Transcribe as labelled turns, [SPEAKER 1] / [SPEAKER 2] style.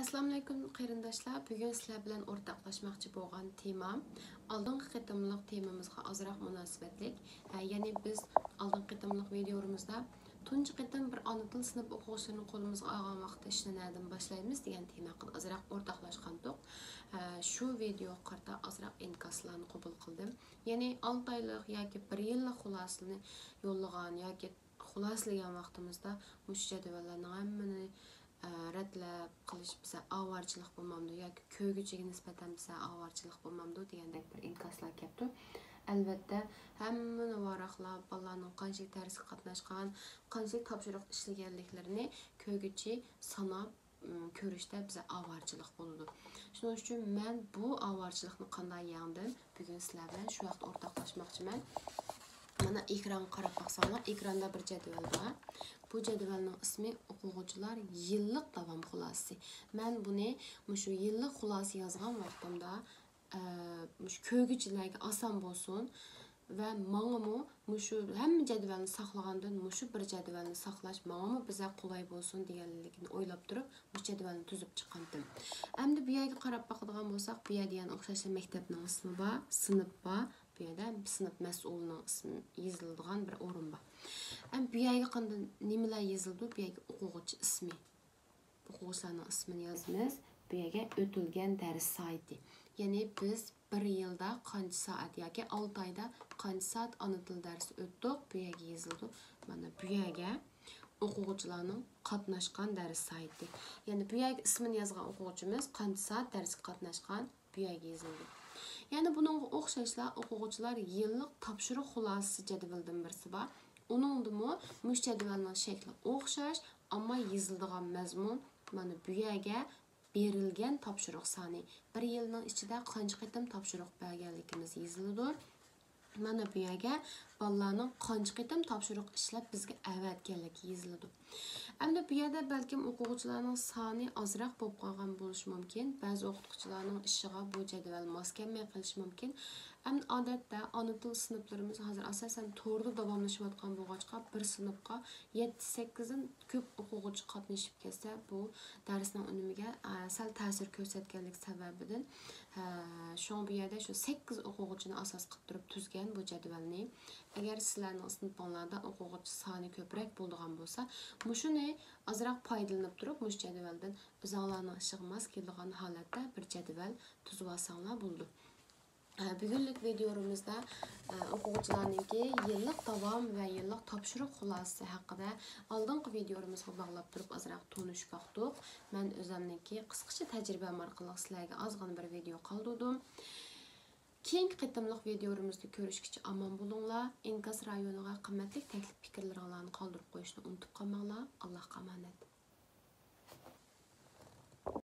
[SPEAKER 1] Assalamu alaykum qarindoshlar. Bugun sizlar bilan o'rtoqlashmoqchi bo'lgan tema oldingi qitimliq temamizga ozroq munosabatlik. Ya'ni biz oldingi qitimliq videomizda tunji qitim bir ona til sinf o'quvchilarini qo'limizga olgan vaqtda ishni nereden boshlaymiz degan tema haqida ozroq o'rtoqlashgandik. Shu video qarta ozroq inkaslarni qabul qildim. Ya'ni 6 oylik yoki 1 yillik xulosani yo'llagan yoki xuloslagan vaqtimizda mush jadvallarning hammani rətlab qilish bize avarchilik bo'lmamdi yoki ko'yguchiga nisbatan bize avarchilik bo'lmamdi degandek bir inkaslar kelibdi. Albatta hammani varaqlab bolalarning qanchalik darsga qatnashgan, qanchalik topshiriq ishlaganliklarini ko'yguchi sanab ko'rishda bize avarchilik bo'ladi. Shuning uchun men bu avarchilikni qanday yengdim bugun sizlar bilan shu vaqt o'rtoqlashmoqchiman. Mana ekranga qarab baqsanglar, ekranda bir jadval bor. Bu jadvalning ismi o'quvchilar yillik davom xulosasi. Men buni shu yillik xulosa yozgan vaqtimda shu ko'yguchilarga oson bo'lsin va menga shu hamma jadvalni saqlagandan shu bir jadvalni saqlash menga biza qulay bo'lsin deganligini o'ylab turib bu jadvalni tuzib chiqqandim. Endi bu yerga qarab baqadigan bo'lsak, bu yerda yana o'xshash maktabning ismi bor, sinf bor. Bu yerda sinf mas'ulining ismi yoziladigan bir o'rin bor. Bu yerga qanday nimalar yozildi? Bu yerga o'quvchi ismi. O'quvchilarning ismini yozamiz. Bu yerga o'tilgan dars soati. Ya'ni biz 1 yilda qancha soat yoki 6 oyda qancha soat ona til darsi o'tdik? Bu yerga yozildi. Mana bu yerga o'quvchilarning qatnashgan dars soati. Ya'ni bu yerga ismini yozgan o'quvchimiz qancha soat darsga qatnashgan bu yerga yozildi. Yani bununla o'xshashlar o'quvchilar yillik topshiriq xulosasi jadvaldan birisi bor. Uningdimi mush jadvalning shakli o'xshash, ammo yoziladigan mazmun mana bu yerga berilgan topshiriq soni. 1 yilning ichida qancha qitim topshiriq berganligimiz yoziladi. Mana bu yerga bolalarning qancha qitim topshiriq ishlab bizga avatganligi yoziladi. Endi bu yerda balkim o'quvchilarning soni ozroq bo'lib qolgan bo'lishi mumkin. Ba'zi o'qituvchilarning ishiga bu jadval mos kelmay qolishi mumkin. Endi odatda ona til sinflarimiz hozir asosan to'g'ri davomlashayotgan bo'lg'achqa bir sinfga 7-8 dan ko'p o'quvchi qatnashib kelsa, bu darsning unumiga sal ta'sir ko'rsatganlik sababidan shu bu yerda shu 8 o'quvchini asos qilib turib tuzgan bu jadvalni. Agar sizlarning sinfinglarda o'quvchi soni ko'proq bo'ladigan bo'lsa, mushuni azroq foydalanib turib mush jadvaldan o'zinglarning ishiga mos keladigan holatda bir jadval tuzib olsanglar bo'ldi. Bugunlik videomizda o'quvchilarningki yillik davom va yillik topshiriq xulosasi haqida oldingi videomizga bog'lab turib azroq tanishib baqdik. Men o'zimningki qisqacha tajribam orqali sizlarga ozgina bir video qoldirdim. Keyingi qitimliq videomizda ko'rishguncha omon bo'linglar. Inkas rayoniga qimmatli taklif fikrlaringizni qoldirib qo'yishni unutib qolmanglar. Allohga omonat.